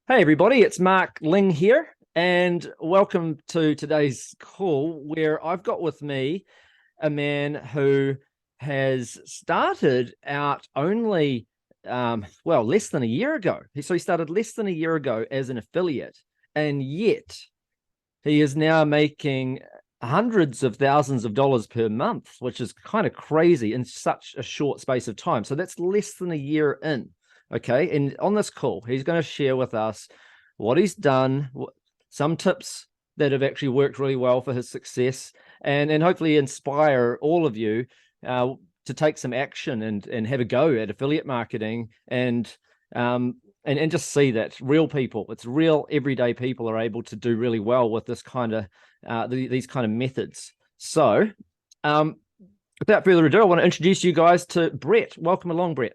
Hey everybody, it's Mark Ling here, and welcome to today's call where I've got with me a man who has started out only, less than a year ago. So he started less than a year ago as an affiliate, and yet he is now making hundreds of thousands of dollars per month, which is kind of crazy in such a short space of time. So that's less than a year in. Okay. And on this call, he's going to share with us what he's done, some tips that have actually worked really well for his success, and hopefully inspire all of you to take some action and have a go at affiliate marketing and just see that real people, it's real everyday people are able to do really well with this kind of these kind of methods. So without further ado, I want to introduce you guys to Brett. Welcome along, Brett.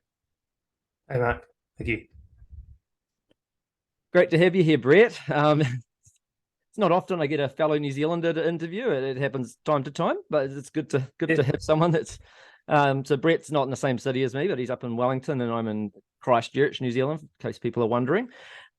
Hey, Mark. Thank you. Great to have you here, Brett. It's not often I get a fellow New Zealander to interview. It happens time to time, but it's good to have someone that's so Brett's not in the same city as me, but he's up in Wellington and I'm in Christchurch, New Zealand, in case people are wondering.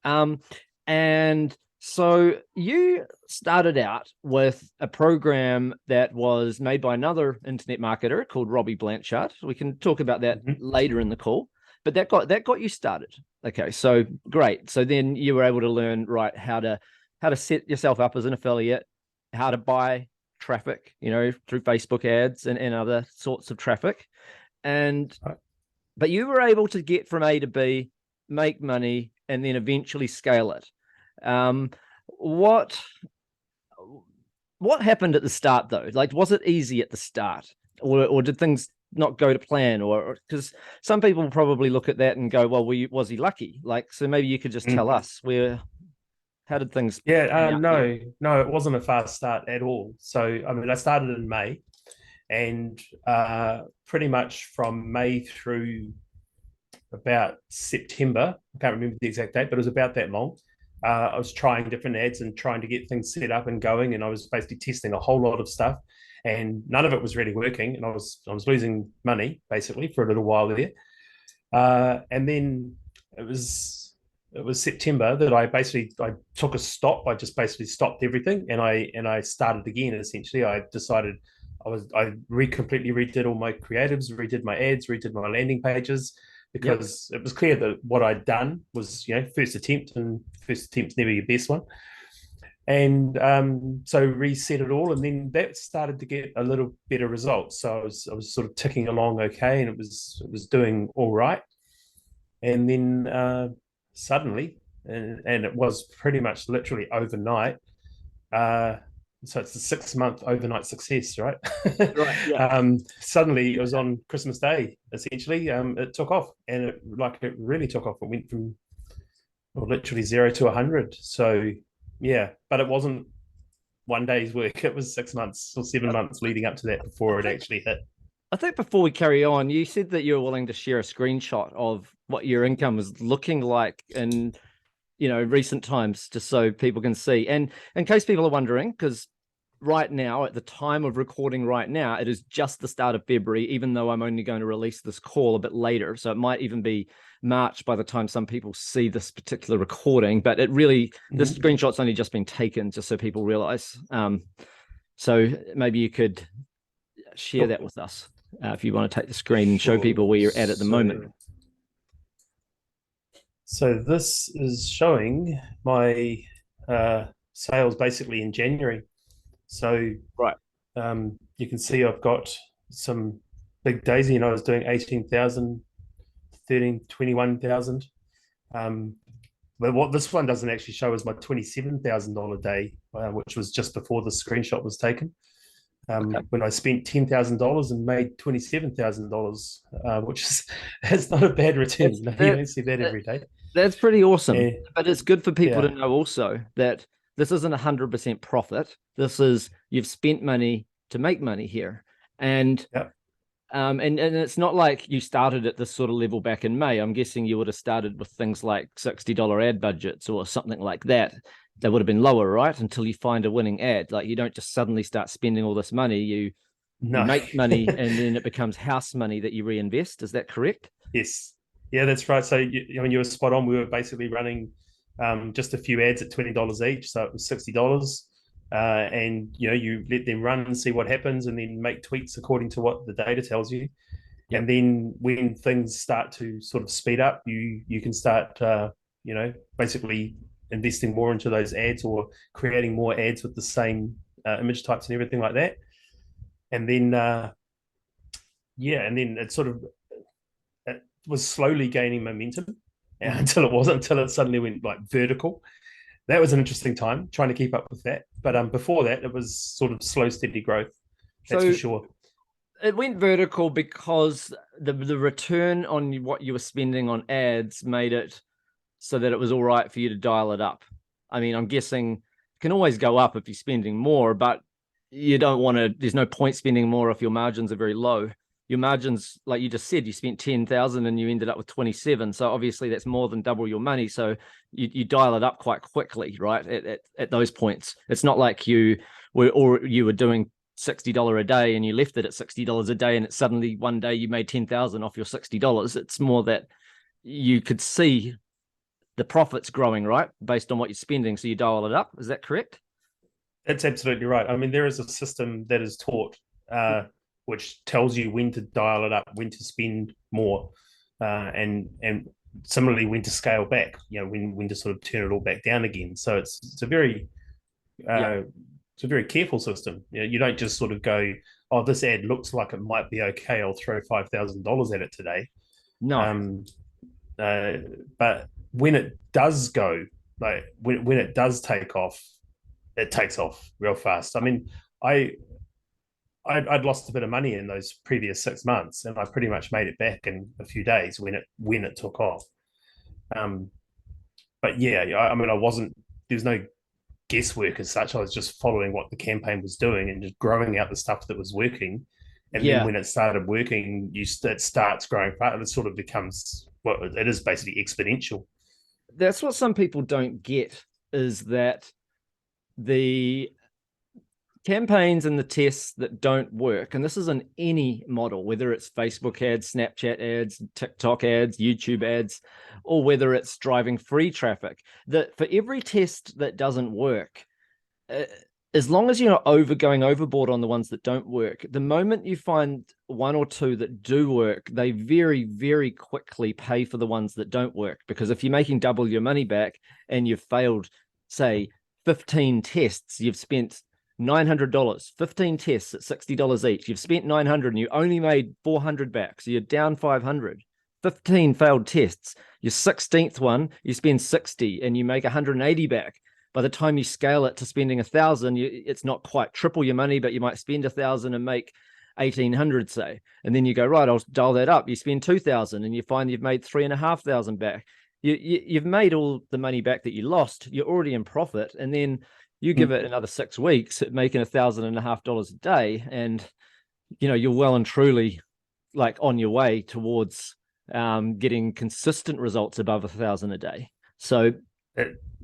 And so you started out with a program that was made by another internet marketer called Robbie Blanchard. We can talk about that later in the call, but that got you started. Okay, so great. So then you were able to learn how to set yourself up as an affiliate, how to buy traffic, through Facebook ads and other sorts of traffic. But you were able to get from A to B, make money, and then eventually scale it. What happened at the start though? Like, was it easy at the start, or did things not go to plan? Or because some people probably look at that and go, well, was he lucky? Like, so maybe you could just tell us how did things No, it wasn't a fast start at all. So, I mean, I started in May, and pretty much from May through about September, I can't remember the exact date, but it was about that long. I was trying different ads and trying to get things set up and going, and I was basically testing a whole lot of stuff, and none of it was really working, and I was losing money basically for a little while there. And then it was September that I took a stop. I just basically stopped everything, and I started again. Essentially, I decided I completely redid all my creatives, redid my ads, redid my landing pages, because it was clear that what I'd done was first attempt, and first attempt's never your best one. And so reset it all, and then that started to get a little better results. So I was sort of ticking along okay, and it was doing all right. And then suddenly, and it was pretty much literally overnight. So it's the 6-month overnight success, right? Right. Yeah. Suddenly, it was on Christmas Day. Essentially, it took off, and it really took off. It went from literally 0 to 100. So yeah, but it wasn't one day's work. It was 6 months or 7 months leading up to that before it actually hit. I think before we carry on, you said that you were willing to share a screenshot of what your income was looking like in, recent times, just so people can see. And in case people are wondering, because right now, at the time of recording right now, it is just the start of February, even though I'm only going to release this call a bit later. So it might even be March by the time some people see this particular recording, but this screenshot's only just been taken, just so people realize. So maybe you could share that with us. If you want to take the screen and show people where you're at the moment. So this is showing my sales basically in January. So right, you can see I've got some big days. I was doing 18,000, 13, 21,000. But what this one doesn't actually show is my $27,000 day, which was just before the screenshot was taken. When I spent $10,000 and made $27,000, which is not a bad return. You don't see that every day. That's pretty awesome. But it's good for people to know also that this isn't 100% profit. This is you've spent money to make money here, and it's not like you started at this sort of level back in May. I'm guessing you would have started with things like $60 ad budgets or something like that. They would have been lower, right? Until you find a winning ad. Like, you don't just suddenly start spending all this money. You make money and then it becomes house money that you reinvest. Is that correct? Yes. Yeah, that's right. So you were spot on. We were basically running just a few ads at $20 each, so it was $60. And you let them run and see what happens, and then make tweaks according to what the data tells you. Yep. And then when things start to sort of speed up, you can start basically investing more into those ads, or creating more ads with the same image types and everything like that. And then and then it was slowly gaining momentum until it suddenly went like vertical. That was an interesting time trying to keep up with that. But before that, it was sort of slow, steady growth. That's for sure. It went vertical because the return on what you were spending on ads made it so that it was all right for you to dial it up. I mean, I'm guessing it can always go up if you're spending more, but you don't want to, there's no point spending more if your margins are very low. Your margins, like you just said, you spent 10,000 and you ended up with 27. So obviously that's more than double your money. So you dial it up quite quickly, right? At those points. It's not like you were doing $60 a day and you left it at $60 a day and it suddenly one day you made 10,000 off your $60. It's more that you could see the profits growing, right? Based on what you're spending. So you dial it up. Is that correct? That's absolutely right. I mean, there is a system that is taught which tells you when to dial it up, when to spend more, and similarly when to scale back. When to sort of turn it all back down again. So it's a very it's a very careful system. You don't just sort of go, oh, this ad looks like it might be okay, I'll throw $5,000 at it today. No. But when it does go, like when it does take off, it takes off real fast. I mean, I'd lost a bit of money in those previous 6 months, and I pretty much made it back in a few days when it took off. But yeah, I mean, there's no guesswork as such. I was just following what the campaign was doing and just growing out the stuff that was working. And then when it started working, it starts growing fast. It sort of becomes it is basically exponential. That's what some people don't get, is that the campaigns and the tests that don't work, and this is in any model, whether it's Facebook ads, Snapchat ads, TikTok ads, YouTube ads, or whether it's driving free traffic, that for every test that doesn't work, as long as you're not going overboard on the ones that don't work, the moment you find one or two that do work, they very, very quickly pay for the ones that don't work. Because if you're making double your money back and you've failed, say, 15 tests, you've spent $900, 15 tests at $60 each. You've spent $900 and you only made $400 back. So you're down $500. 15 failed tests. Your 16th one, you spend 60 and you make 180 back. By the time you scale it to spending 1,000, it's not quite triple your money, but you might spend 1,000 and make 1,800, say. And then you go, right, I'll dial that up. You spend 2,000 and you find you've made 3,500 back. You've made all the money back that you lost. You're already in profit. And then you give it another 6 weeks at making $1,500 a day, and you're well and truly like on your way towards getting consistent results above 1,000 a day. So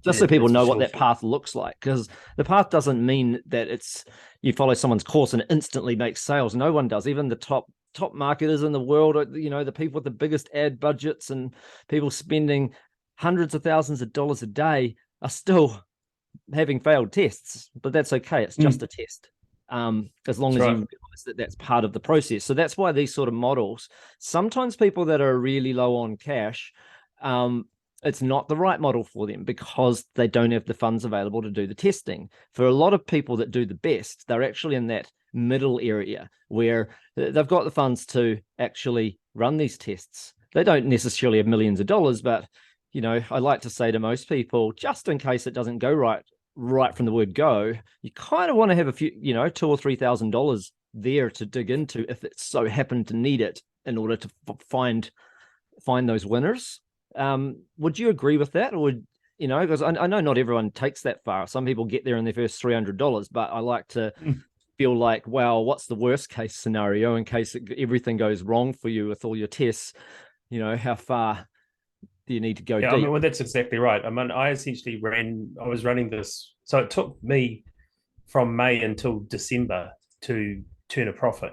just so people know what that path looks like, because the path doesn't mean that it's you follow someone's course and it instantly makes sales. No one does. Even the top marketers in the world, the people with the biggest ad budgets and people spending hundreds of thousands of dollars a day are still having failed tests, but that's okay. It's just a test. As long as you realize that that's part of the process. So that's why these sort of models, sometimes people that are really low on cash, it's not the right model for them because they don't have the funds available to do the testing. For a lot of people that do the best, they're actually in that middle area where they've got the funds to actually run these tests. They don't necessarily have millions of dollars, but I like to say to most people, just in case it doesn't go right from the word go, you kind of want to have a few, $2,000 or $3,000 there to dig into if it so happened to need it in order to find those winners. Would you agree with that? Or because I know not everyone takes that far. Some people get there in their first $300, but I like to feel like, well, what's the worst case scenario in case everything goes wrong for you with all your tests? How far do you need to go deep? I mean, well, that's exactly right. I mean, I was running this. So it took me from May until December to turn a profit.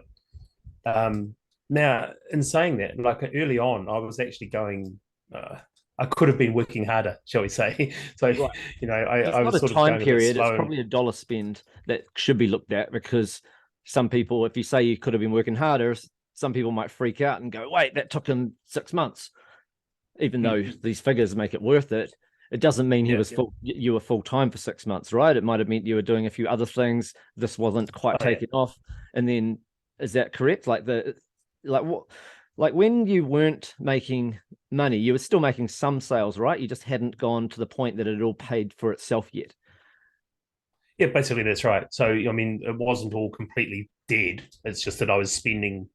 Now, in saying that, like early on, I was actually going, I I could have been working harder, shall we say? So, Right. It's I not was a sort of time going a bit period. It's slow. And probably a dollar spend that should be looked at, because some people, if you say you could have been working harder, some people might freak out and go, wait, that took him 6 months. Even though these figures make it worth it, it doesn't mean you were full time for 6 months, right? It might have meant you were doing a few other things. This wasn't quite taking off. And then, is that correct? Like when you weren't making money, you were still making some sales, right? You just hadn't gone to the point that it all paid for itself yet. Yeah, basically that's right. So I mean, it wasn't all completely dead. It's just that I was spending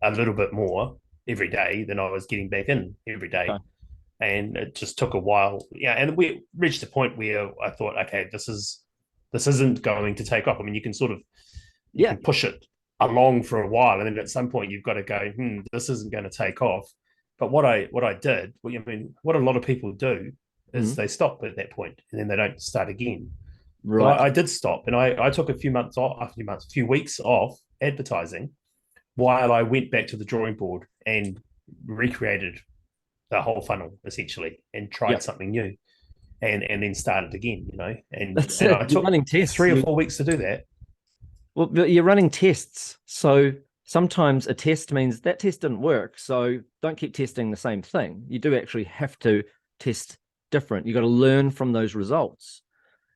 a little bit more every day than I was getting back in every day. Okay. And it just took a while. Yeah, and we reached a point where I thought, okay, this isn't going to take off. I mean, you Yeah. can push it along for a while, and then at some point you've got to go, this isn't going to take off. But what I did, I mean, what a lot of people do is they stop at that point and then they don't start again. But Right. I did stop, and I took a few months off, a few weeks off advertising while I went back to the drawing board and recreated the whole funnel essentially and tried Yep. something new and then started again, That's and it. I You're took running tests. 3 or 4 weeks to do that. Well, you're running tests. So sometimes a test means that test didn't work. So don't keep testing the same thing. You do actually have to test different. You got to learn from those results.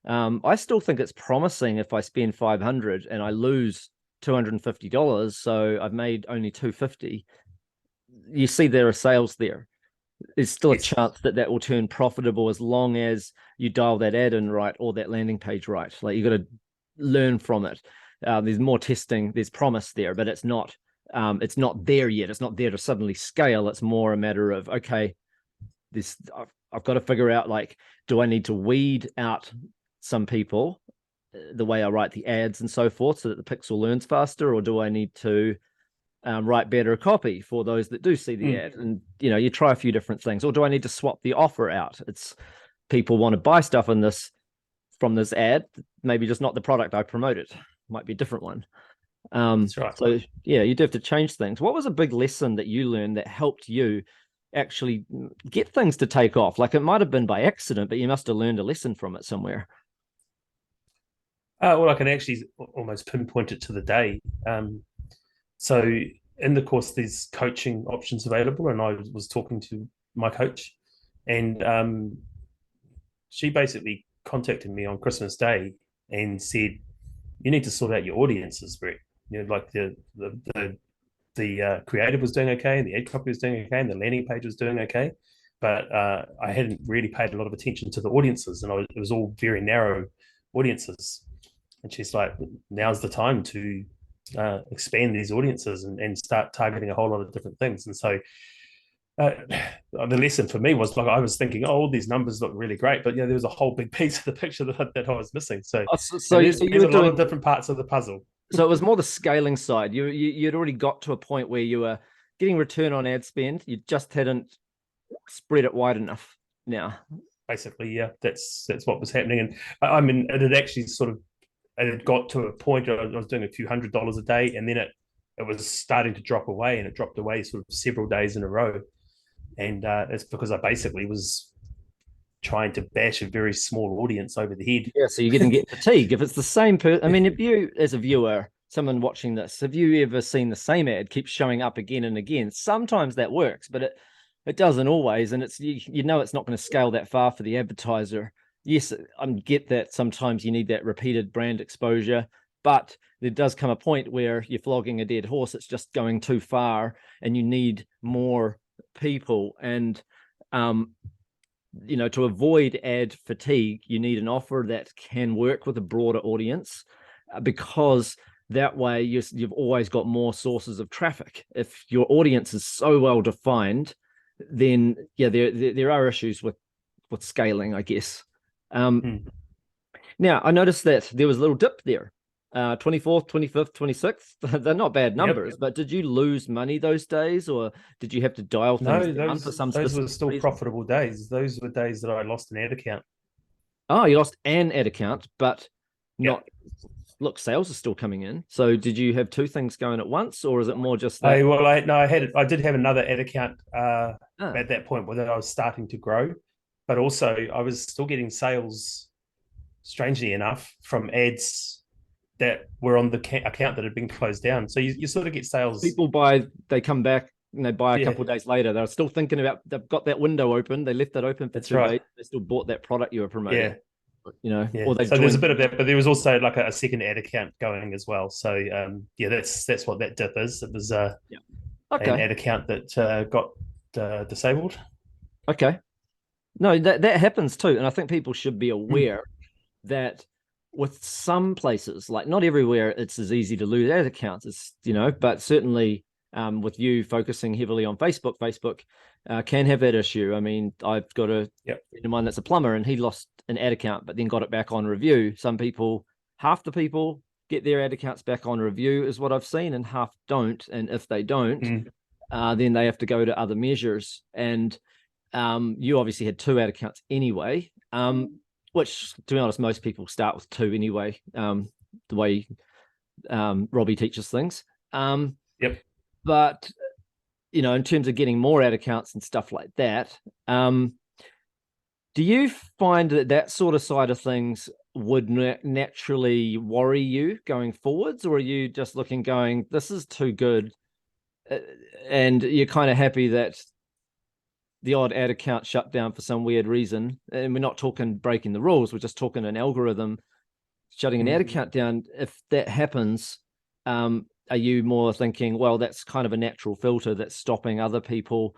I still think it's promising if I spend 500 and I lose $250. So I've made only 250. You see, there are sales there. There's still a Yes. chance that that will turn profitable as long as you dial that ad in right or that landing page right. Like, you got to learn from it. There's more testing. There's promise there, but it's not there yet. It's not there to suddenly scale. It's more a matter of, okay, this I've got to figure out, like, do I need to weed out some people the way I write the ads and so forth so that the pixel learns faster, or do I need to write better copy for those that do see the ad? And you try a few different things. Or do I need to swap the offer out? It's people want to buy stuff from this ad, maybe just not the product I promoted. Might be a different one. That's right. So yeah, you do have to change things. What was a big lesson that you learned that helped you actually get things to take off? Like, it might have been by accident, but you must have learned a lesson from it somewhere. Well, I can actually almost pinpoint it to the day. So in the course, there's coaching options available, and I was talking to my coach, and she basically contacted me on Christmas Day and said, "You need to sort out your audiences, Brett. Like the creative was doing okay, and the ad copy was doing okay, and the landing page was doing okay, but I hadn't really paid a lot of attention to the audiences, and it was all very narrow audiences." And she's like, "Now's the time to expand these audiences and start targeting a whole lot of different things." And so the lesson for me was, like, I was thinking, oh, all these numbers look really great, but there was a whole big piece of the picture that I was missing. So, there's You a were lot doing of different parts of the puzzle. so it was more the scaling side. You'd already got to a point where you were getting return on ad spend. You just hadn't spread it wide enough now. Basically, yeah, that's what was happening. And I mean, it had actually it had got to a point where I was doing a few $100s a day, and then it was starting to drop away, and it dropped away sort of several days in a row. And it's because I basically was trying to bash a very small audience over the head. Yeah, so you're going to get fatigue. If it's the same I mean, if you, as a viewer, someone watching this, have you ever seen the same ad keep showing up again and again? Sometimes that works, but it doesn't always. And it's it's not going to scale that far for the advertiser. Yes, I get that sometimes you need that repeated brand exposure, but there does come a point where you're flogging a dead horse. It's just going too far, and you need more people. And to avoid ad fatigue, you need an offer that can work with a broader audience, because that way you've always got more sources of traffic. If your audience is so well defined, then there are issues with scaling, I guess. Now, I noticed that there was a little dip there. 24th, 25th, 26th. They're not bad numbers, but did you lose money those days, or did you have to dial things down for some those specific were still reason? profitable days. Those were days that I lost an ad account. Oh, you lost an ad account, but not. Yep. Look, sales are still coming in. So did you have two things going at once, or is it more just that? I did have another ad account Ah, at that point where I was starting to grow, but also I was still getting sales, strangely enough, from ads that were on the account that had been closed down. So you sort of get sales. people buy, they come back and they buy a Yeah, couple of days later. They're still thinking about, they've got that window open. They left that open for that's 2 days. right. They still bought that product you were promoting, Yeah, or yeah. they've So there's a joined. bit of that, but there was also like a second ad account going as well. So yeah, that's what that dip is. It was Yeah. an Okay. ad account that got disabled. Okay. No, that happens too. And I think people should be Mm. aware that with some places, like not everywhere, it's as easy to lose ad accounts. It's, but certainly with you focusing heavily on Facebook, can have that issue. I mean, I've got a Yep. friend of mine that's a plumber and he lost an ad account, but then got it back on review. Some people, half the people get their ad accounts back on review is what I've seen, and half don't. And if they don't, Mm. then they have to go to other measures. And you obviously had 2 ad accounts anyway, which, to be honest, most people start with 2 anyway, the way Robbie teaches things. Yep. But, in terms of getting more ad accounts and stuff like that, do you find that sort of side of things would naturally worry you going forwards? Or are you just looking, going, this is too good, and you're kind of happy that the odd ad account shut down for some weird reason? And we're not talking breaking the rules, we're just talking an algorithm shutting an ad Mm. account down. If that happens, are you more thinking, well, that's kind of a natural filter that's stopping other people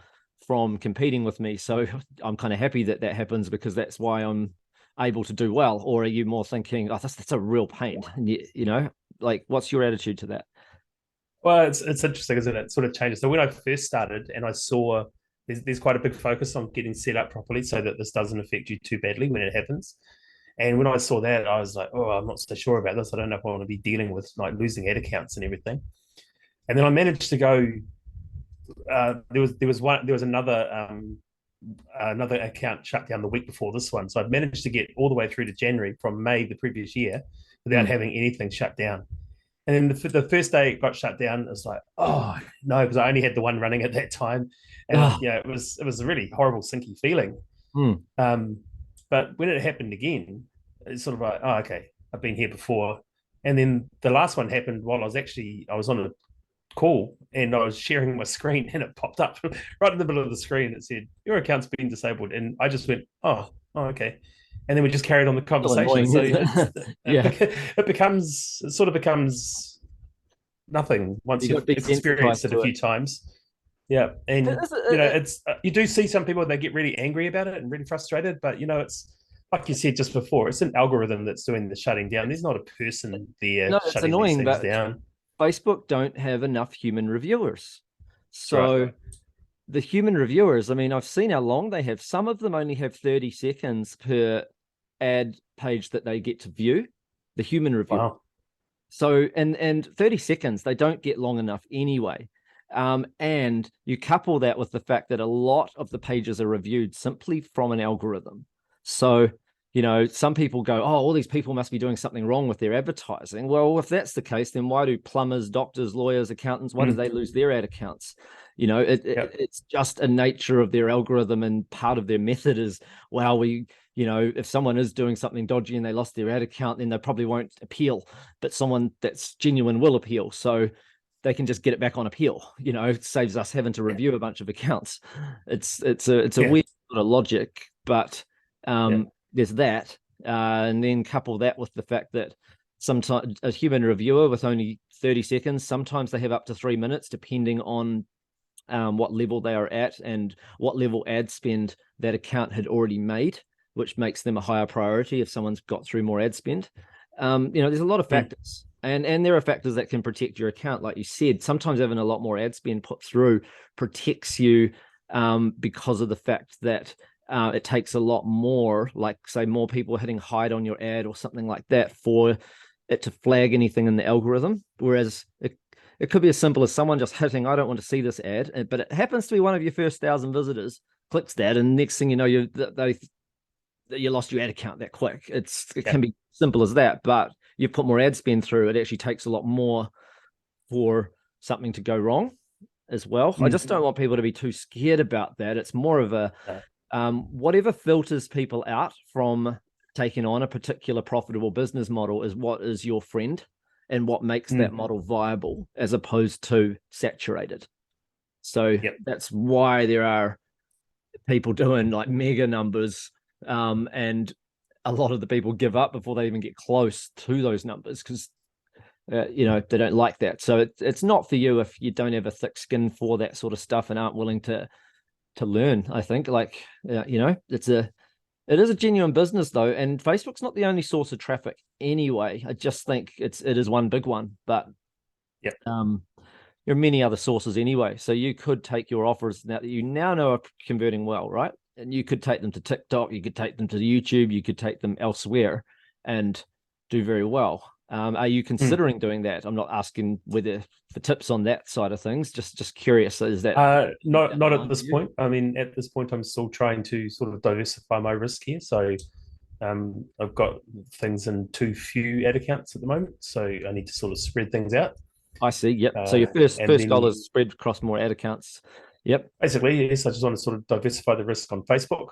from competing with me, so I'm kind of happy that happens because that's why I'm able to do well? Or are you more thinking, oh, that's a real pain? And like, what's your attitude to that? Well, it's interesting, isn't it? It sort of changes. So when I first started, and I saw there's quite a big focus on getting set up properly so that this doesn't affect you too badly when it happens. And when I saw that, I was like, oh, I'm not so sure about this. I don't know if I want to be dealing with like losing ad accounts and everything. And then I managed to go. There was another account shut down the week before this one. So I've managed to get all the way through to January from May the previous year without having anything shut down. And then the first day it got shut down, it was like, oh no, because I only had the one running at that time, and Oh, it was a really horrible, sinky feeling. mm. But when it happened again, it's sort of like, oh, okay, I've been here before. And then the last one happened while I was on a call and I was sharing my screen, and it popped up right in the middle of the screen. It said, your account's been disabled. And I just went, oh, okay. And then we just carried on the Still conversation. annoying, So isn't it? Yeah. it sort of becomes nothing once You got you've experienced desensitized it a to it. few times. Yeah. And, It, it's, you do see some people, they get really angry about it and really frustrated, but, it's, like you said just before, it's an algorithm that's doing the shutting down. There's not a person there no, it's shutting these annoying, things but down. Facebook don't have enough human reviewers. That's right. So the human reviewers, I mean, I've seen how long they have. Some of them only have 30 seconds per ad page that they get to view, the human review. Wow. So, and 30 seconds, they don't get long enough anyway. And you couple that with the fact that a lot of the pages are reviewed simply from an algorithm. So, some people go, oh, all these people must be doing something wrong with their advertising. Well, if that's the case, then why do plumbers, doctors, lawyers, accountants, why do they lose their ad accounts? It's just a nature of their algorithm, and part of their method is, well, if someone is doing something dodgy and they lost their ad account, then they probably won't appeal, but someone that's genuine will appeal. So they can just get it back on appeal. It saves us having to review a bunch of accounts. It's a weird sort of logic, but there's that. And then couple that with the fact that sometimes a human reviewer with only 30 seconds, sometimes they have up to 3 minutes, depending on what level they are at and what level ad spend that account had already made, which makes them a higher priority if someone's got through more ad spend. There's a lot of factors, and there are factors that can protect your account. Like you said, sometimes having a lot more ad spend put through protects you, because of the fact that it takes a lot more, like say more people hitting hide on your ad or something like that, for it to flag anything in the algorithm. Whereas it could be as simple as someone just hitting, I don't want to see this ad, but it happens to be one of your first 1,000 visitors clicks that, and next thing you know, you lost your ad account that quick. It can be simple as that, but you put more ad spend through, it actually takes a lot more for something to go wrong. as well. I just don't want people to be too scared about that. It's more of a whatever filters people out from taking on a particular profitable business model is what is your friend and what makes that model viable as opposed to saturated. So that's why there are people doing like mega numbers, and a lot of the people give up before they even get close to those numbers because they don't like that. So it's not for you if you don't have a thick skin for that sort of stuff and aren't willing to learn. I think it is a genuine business though, and Facebook's not the only source of traffic anyway. I just think it is one big one, but there are many other sources anyway. So you could take your offers now that you now know are converting well, right? And you could take them to TikTok, you could take them to YouTube, you could take them elsewhere and do very well. Are you considering doing that? I'm not asking whether for tips on that side of things. Just curious. Is that not at this point? I mean, at this point, I'm still trying to sort of diversify my risk here. So I've got things in too few ad accounts at the moment, so I need to sort of spread things out. I see. Yep. So your first goal is spread across more ad accounts. Yep. Basically, yes. I just want to sort of diversify the risk on Facebook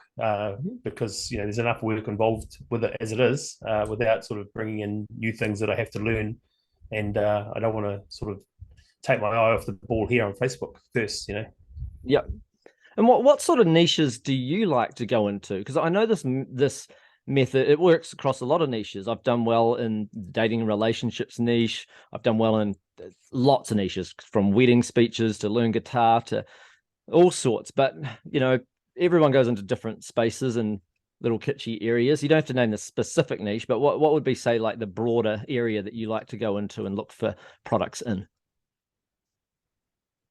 because there's enough work involved with it as it is, without sort of bringing in new things that I have to learn, and I don't want to sort of take my eye off the ball here on Facebook first. Yep. And what sort of niches do you like to go into? Because I know this method, it works across a lot of niches. I've done well in dating and relationships niche. I've done well in lots of niches, from wedding speeches to learn guitar to all sorts. But everyone goes into different spaces and little kitschy areas. You don't have to name the specific niche, but what would be, say, like the broader area that you like to go into and look for products in?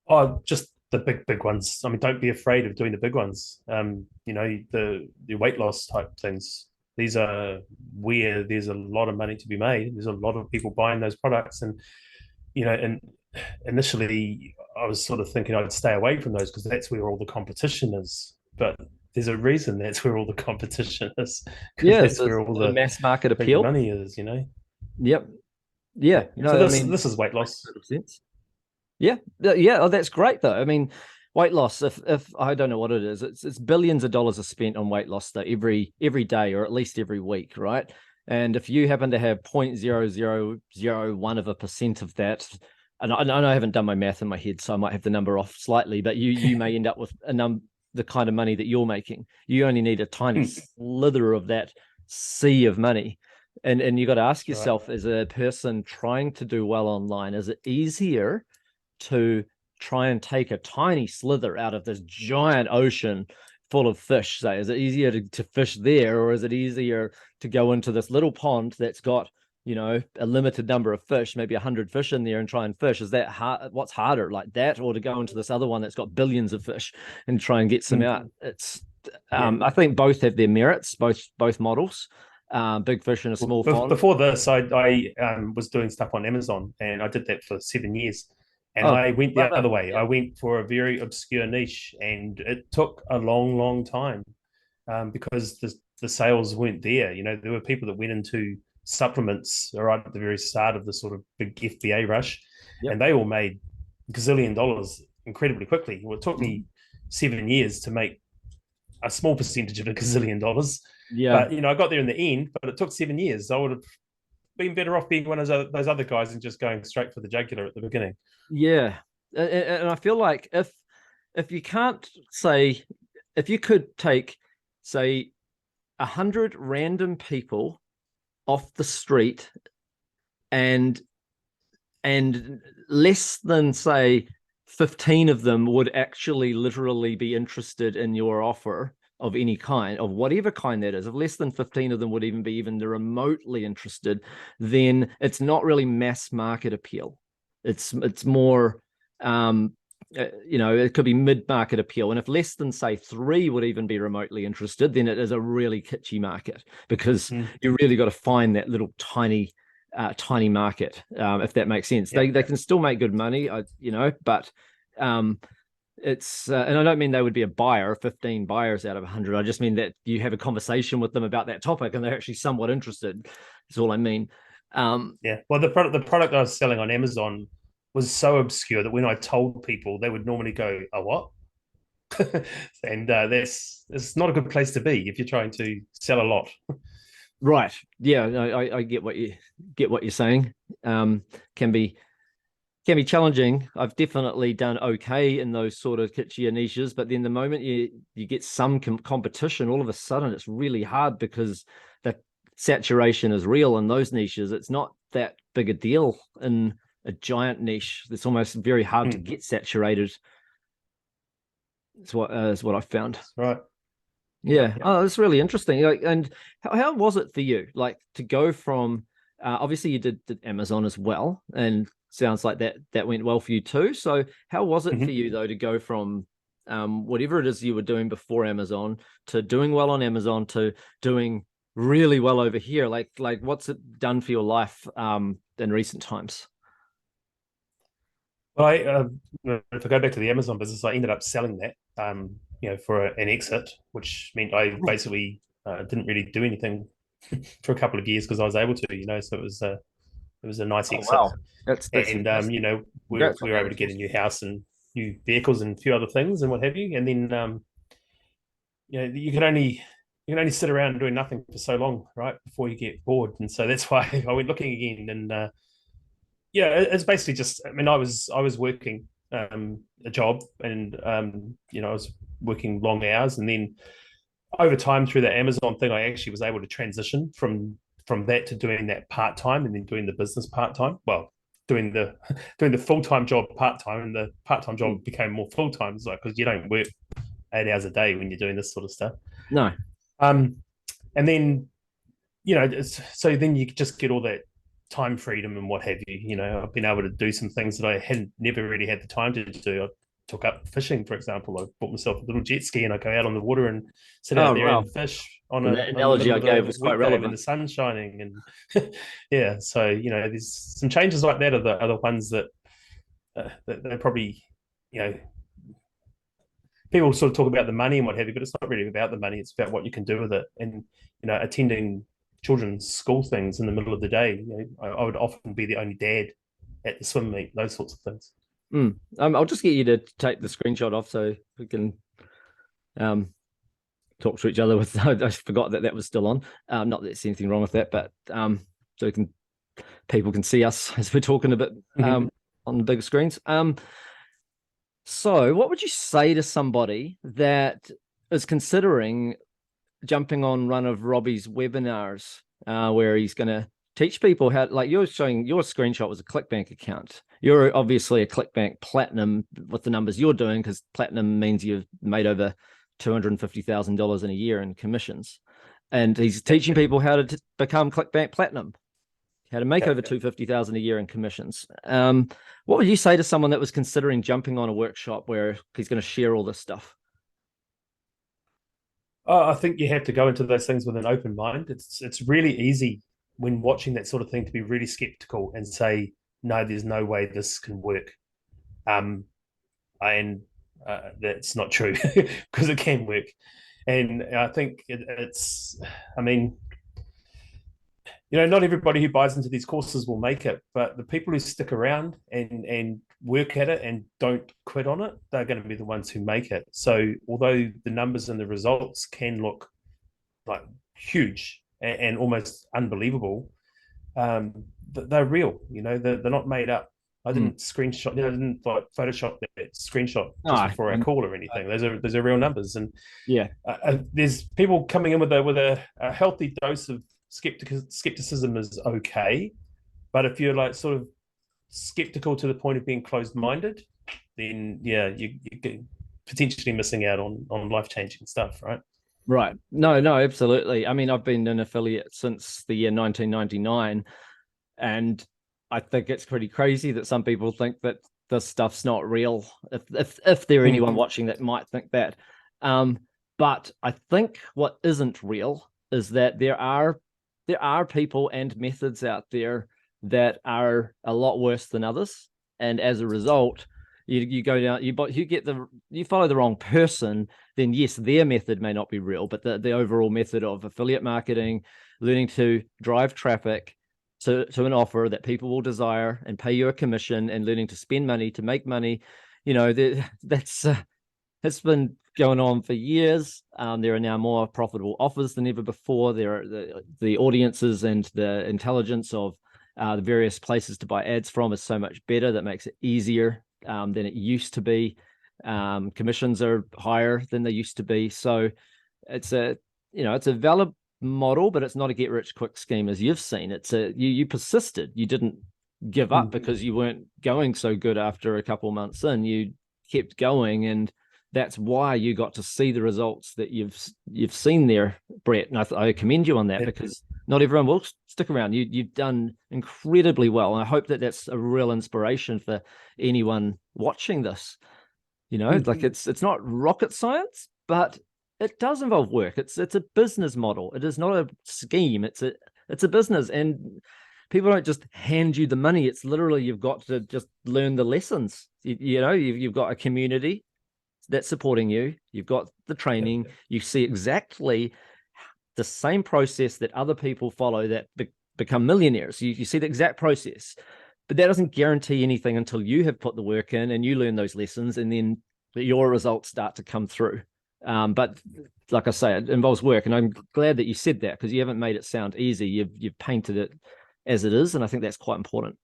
Oh, just the big ones. I mean, don't be afraid of doing the big ones. The weight loss type things. These are where there's a lot of money to be made. There's a lot of people buying those products, and initially I was sort of thinking I'd stay away from those because that's where all the competition is. But there's a reason that's where all the competition is. Yeah, that's where all the mass market appeal money is. Yep. Yeah. So this is weight loss. Sense. Yeah. Oh, that's great though. I mean, weight loss, if I don't know what it is, it's billions of dollars are spent on weight loss though, every day or at least every week, right? And if you happen to have 0.0001% of that, and I haven't done my math in my head, so I might have the number off slightly, but you may end up with the kind of money that you're making. You only need a tiny slither of that sea of money. And you got to ask yourself, as a person trying to do well online, is it easier to try and take a tiny slither out of this giant ocean full of fish? Say, is it easier to fish there, or is it easier to go into this little pond that's got a limited number of fish, maybe 100 fish in there, and try and fish? Is that hard? What's harder, like that, or to go into this other one that's got billions of fish and try and get some out? It's I think both have their merits, both models. Big fish in a small pond. Before this, I was doing stuff on Amazon, and I did that for 7 years. And I went the other way. I went for a very obscure niche, and it took a long time because the sales weren't there. There were people that went into supplements right at the very start of the sort of big FBA rush, and they all made gazillion dollars incredibly quickly. Well, it took me 7 years to make a small percentage of a gazillion dollars. Yeah. But, I got there in the end, but it took 7 years. I would have been better off being one of those other guys and just going straight for the jugular at the beginning. Yeah. And I feel like if you can't say, if you could take, say, 100 random people off the street and less than, say, 15 of them would actually literally be interested in your offer of any kind, of whatever kind that is, if less than 15 of them would even be even remotely interested, then it's not really mass market appeal. It's more, it could be mid-market appeal. And if less than, say, 3 would even be remotely interested, then it is a really kitschy market, because you really got to find that little tiny market, if that makes sense. They can still make good money, but it's and I don't mean they would be a buyer, 15 buyers out of 100. I just mean that you have a conversation with them about that topic and they're actually somewhat interested. That's all I mean. Well, the product I was selling on Amazon was so obscure that when I told people, they would normally go, "A what?" And that's it's not a good place to be if you're trying to sell a lot. Right. Yeah, no, I get what you're saying. Can be challenging. I've definitely done okay in those sort of kitschy niches, but then the moment you get some competition, all of a sudden it's really hard because the saturation is real in those niches. It's not that big a deal in a giant niche. It's almost very hard to get saturated. It's what is what I found. Right. Yeah. Yeah. Oh, it's really interesting. Like, and how was it for you? Like to go from obviously you did Amazon as well, and sounds like that went well for you too. So how was it for Mhm. you though to go from whatever it is you were doing before Amazon to doing well on Amazon to doing really well over here? Like what's it done for your life in recent times? Well, if I go back to the Amazon business, I ended up selling that, for an exit, which meant I basically didn't really do anything for a couple of years because I was able to, so it was a nice Oh exit, wow. That's and fantastic. Congrats on we were that able to as get well. a new house and new vehicles and a few other things and what have you, and then you can only sit around doing nothing for so long, right, before you get bored, and so that's why I went looking again, and it's basically just. I mean, I was working a job, and I was working long hours, and then over time through the Amazon thing, I actually was able to transition from that to doing that part time, and then doing the business part time. Well, doing the doing the full time job part time, and the part time Mm. job became more full time. It's like because you don't work 8 hours a day when you're doing this sort of stuff. No. Um, and then so then you just get all that time freedom and what have you. I've been able to do some things that I hadn't never really had the time to do. I took up fishing, for example. I bought myself a little jet ski and I go out on the water and sit out Oh there wow. and fish on And that on the analogy middle I of gave the was quite weekday when relevant. the sun's shining. And yeah, so there's some changes like that are the ones that they're probably you know people sort of talk about the money and what have you, but it's not really about the money. It's about what you can do with it. And attending children's school things in the middle of the day. I would often be the only dad at the swim meet, those sorts of things. Mm. I'll just get you to take the screenshot off so we can um, talk to each other with. I forgot that was still on. Not that there's anything wrong with that, but so people can see us as we're talking a bit Mm-hmm. on the bigger screens. So what would you say to somebody that is considering jumping on one of Robbie's webinars where he's going to teach people how, like you're showing your screenshot was a ClickBank account. You're obviously a ClickBank Platinum with the numbers you're doing because Platinum means you've made over $250,000 in a year in commissions. And he's teaching people how to become ClickBank Platinum, how to make over 250,000 a year in commissions. What would you say to someone that was considering jumping on a workshop where he's going to share all this stuff? I think you have to go into those things with an open mind. It's really easy when watching that sort of thing to be really skeptical and say, no, there's no way this can work. Um, and that's not true because it can work. And I think I mean, not everybody who buys into these courses will make it, but the people who stick around and work at it and don't quit on it, they're going to be the ones who make it. So although the numbers and the results can look like huge and almost unbelievable, they're real. They're not made up. I Mm. didn't screenshot, I didn't like Photoshop that screenshot just Oh, before our call or anything. Those are real numbers, and yeah. there's people coming in with a healthy dose of skepticism is okay, but if you're like sort of skeptical to the point of being closed minded, then yeah, you're potentially missing out on life changing stuff, right? Right. No, absolutely. I mean, I've been an affiliate since the year 1999, and I think it's pretty crazy that some people think that this stuff's not real. If there anyone watching that might think that. Um, but I think what isn't real is that there are people and methods out there that are a lot worse than others, and as a result, you go down you follow the wrong person, then yes, their method may not be real, but the overall method of affiliate marketing, learning to drive traffic, to an offer that people will desire and pay you a commission, and learning to spend money to make money. That's it's been going on for years. There are now more profitable offers than ever before. There are the audiences and the intelligence of the various places to buy ads from is so much better. That makes it easier than it used to be. Commissions are higher than they used to be. So it's a valid model, but it's not a get rich quick scheme as you've seen. It's you persisted. You didn't give up because you weren't going so good after a couple of months in. You kept going, and that's why you got to see the results that you've seen there, Brett. And I commend you on that, because not everyone will stick around. You've done incredibly well, and I hope that that's a real inspiration for anyone watching this. Like it's not rocket science, but it does involve work. It's a business model. It is not a scheme. It's a business, and people don't just hand you the money. It's literally you've got to just learn the lessons. You've got a community that's supporting you. You've got the training. You see exactly the same process that other people follow that become millionaires. You see the exact process, but that doesn't guarantee anything until you have put the work in and you learn those lessons, and then your results start to come through. But like I say, it involves work, and I'm glad that you said that, because you haven't made it sound easy. You've painted it as it is, and I think that's quite important.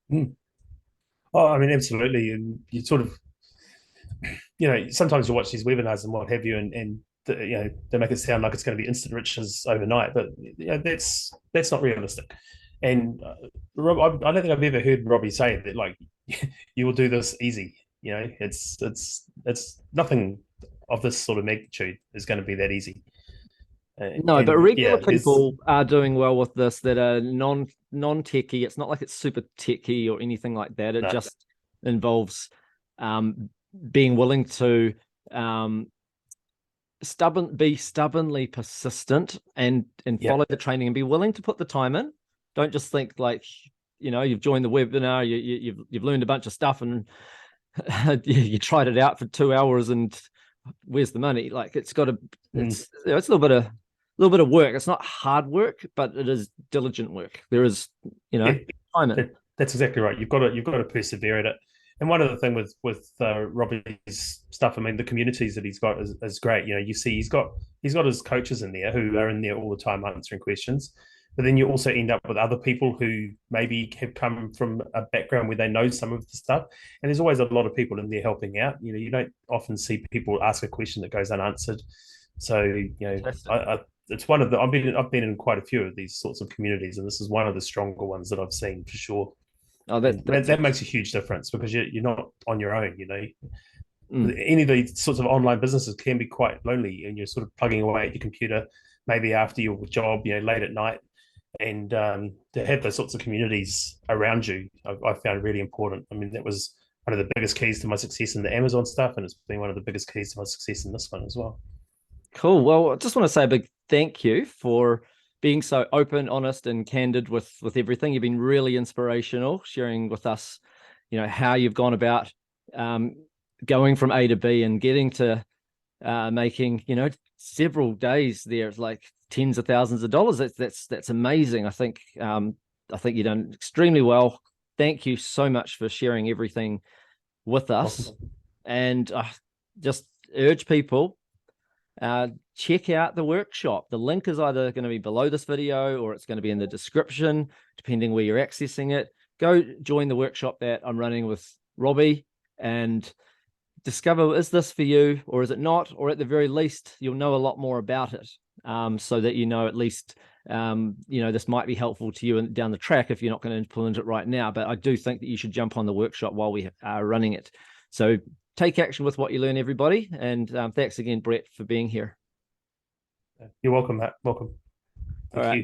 Oh, I mean, absolutely. And you sort of, sometimes you watch these webinars and what have you, and they make it sound like it's going to be instant riches overnight, but that's not realistic. And Rob, I don't think I've ever heard Robbie say that, like, you will do this easy. It's nothing of this sort of magnitude is going to be that easy. No, but regular people are doing well with this that are non-techie. It's not like it's super techie or anything like that. It just involves being willing to be stubbornly persistent and follow the training, and be willing to put the time in. Don't just think like, you've joined the webinar, you've learned a bunch of stuff, and you tried it out for 2 hours, and where's the money? Like, it's got to, it's a little bit of work. It's not hard work, but it is diligent work. There is, time in. That's exactly right. You've got to persevere at it. And one other thing with Robbie's stuff, I mean, the communities that he's got is great. You see, he's got his coaches in there who are in there all the time answering questions. But then you also end up with other people who maybe have come from a background where they know some of the stuff. And there's always a lot of people in there helping out. You don't often see people ask a question that goes unanswered. So, it's one of the, I've been in quite a few of these sorts of communities, and this is one of the stronger ones that I've seen for sure. Oh, that makes a huge difference, because you're not on your own. Any of these sorts of online businesses can be quite lonely, and you're sort of plugging away at your computer, maybe after your job, late at night. And to have those sorts of communities around you, I found really important. I mean, that was one of the biggest keys to my success in the Amazon stuff, and it's been one of the biggest keys to my success in this one as well. Cool. Well, I just want to say a big thank you for being so open, honest, and candid with everything. You've been really inspirational, sharing with us, how you've gone about going from A to B and getting to making, several days there, like tens of thousands of dollars. That's amazing. I think you've done extremely well. Thank you so much for sharing everything with us. Awesome. And just urge people, check out the workshop. The link is either going to be below this video, or it's going to be in the description, depending where you're accessing it. Go join the workshop that I'm running with Robbie, and discover, is this for you or is it not? Or at the very least, you'll know a lot more about it, so that at least this might be helpful to you down the track if you're not going to implement it right now. But I do think that you should jump on the workshop while we are running it. So take action with what you learn, everybody. And thanks again, Brett, for being here. You're welcome, Matt. Welcome. All right.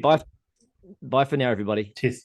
Bye for now, everybody. Cheers.